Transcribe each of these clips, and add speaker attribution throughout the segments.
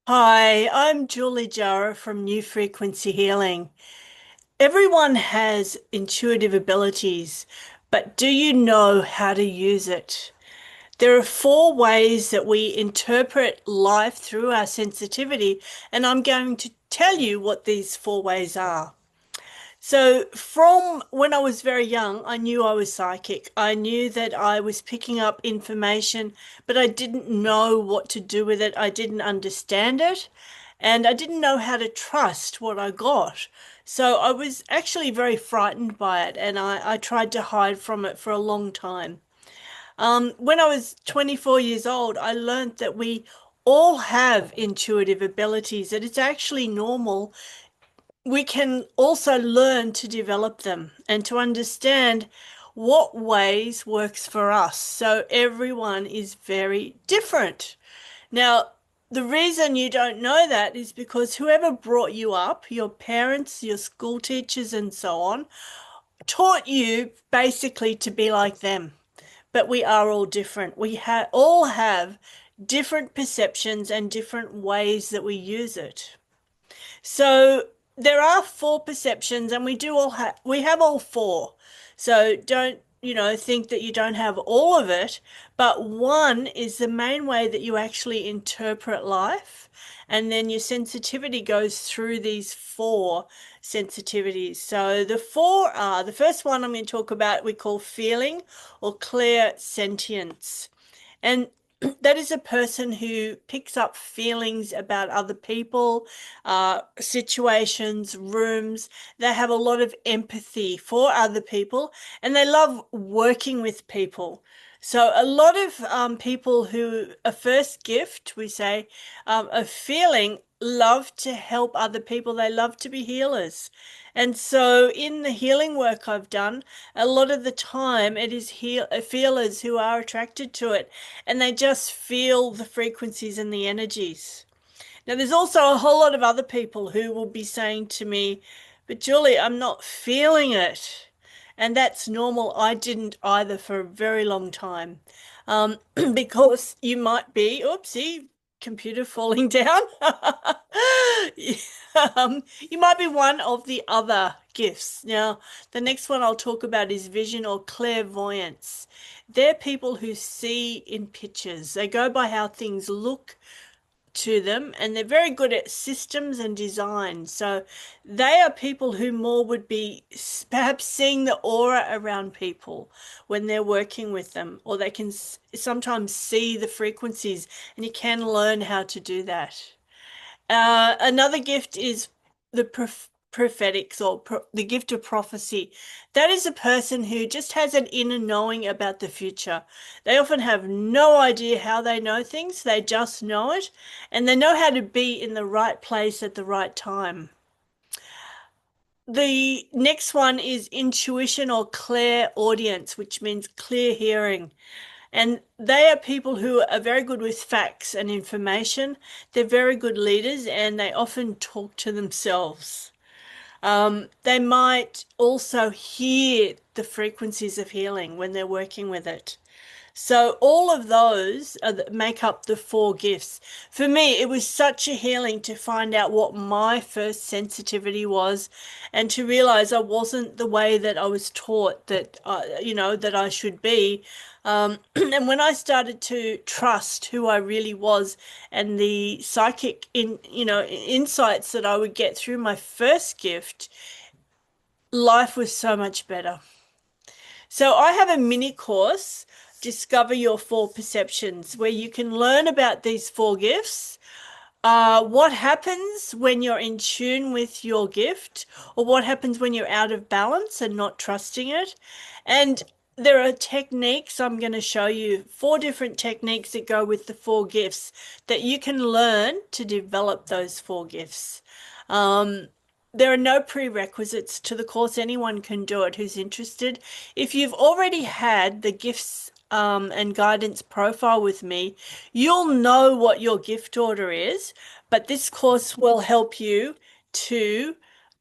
Speaker 1: Hi, I'm Julie Jarrah from New Frequency Healing. Everyone has intuitive abilities, but do you know how to use it? There are four ways that we interpret life through our sensitivity, and I'm going to tell you what these four ways are. So, from when I was very young, I knew I was psychic. I knew that I was picking up information, but I didn't know what to do with it. I didn't understand it, and I didn't know how to trust what I got. So, I was actually very frightened by it, and I tried to hide from it for a long time. When I was 24 years old, I learned that we all have intuitive abilities, that it's actually normal. We can also learn to develop them and to understand what ways works for us. So everyone is very different. Now, the reason you don't know that is because whoever brought you up, your parents, your school teachers, and so on, taught you basically to be like them. But we are all different. We all have different perceptions and different ways that we use it. So there are four perceptions, and we have all four. So don't, think that you don't have all of it, but one is the main way that you actually interpret life, and then your sensitivity goes through these four sensitivities. So the four are the first one I'm going to talk about we call feeling or clairsentience. And that is a person who picks up feelings about other people, situations, rooms. They have a lot of empathy for other people and they love working with people. So, a lot of people who, a first gift, we say, a feeling, love to help other people. They love to be healers. And so, in the healing work I've done, a lot of the time it is feelers who are attracted to it and they just feel the frequencies and the energies. Now, there's also a whole lot of other people who will be saying to me, but Julie, I'm not feeling it. And that's normal. I didn't either for a very long time. Because you might be, oopsie, computer falling down. You might be one of the other gifts. Now, the next one I'll talk about is vision or clairvoyance. They're people who see in pictures. They go by how things look to them and they're very good at systems and design. So they are people who more would be perhaps seeing the aura around people when they're working with them, or they can sometimes see the frequencies, and you can learn how to do that. Another gift is the prophetics or the gift of prophecy. That is a person who just has an inner knowing about the future. They often have no idea how they know things, they just know it, and they know how to be in the right place at the right time. The next one is intuition or clairaudience, which means clear hearing. And they are people who are very good with facts and information. They're very good leaders and they often talk to themselves. They might also hear the frequencies of healing when they're working with it. So all of those make up the four gifts. For me, it was such a healing to find out what my first sensitivity was and to realize I wasn't the way that I was taught that, that I should be. And when I started to trust who I really was and the psychic insights that I would get through my first gift, life was so much better. So I have a mini course, Discover Your Four Perceptions, where you can learn about these four gifts, what happens when you're in tune with your gift, or what happens when you're out of balance and not trusting it. And there are techniques I'm going to show you, four different techniques that go with the four gifts that you can learn to develop those four gifts. Um, there are no prerequisites to the course. Anyone can do it who's interested. If you've already had the gifts and guidance profile with me, you'll know what your gift order is, but this course will help you to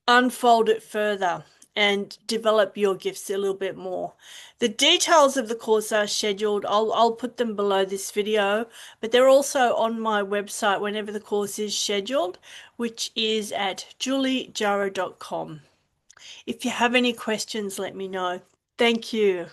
Speaker 1: unfold it further and develop your gifts a little bit more. The details of the course are scheduled. I'll put them below this video, but they're also on my website whenever the course is scheduled, which is at juliejarrah.com. If you have any questions, let me know. Thank you.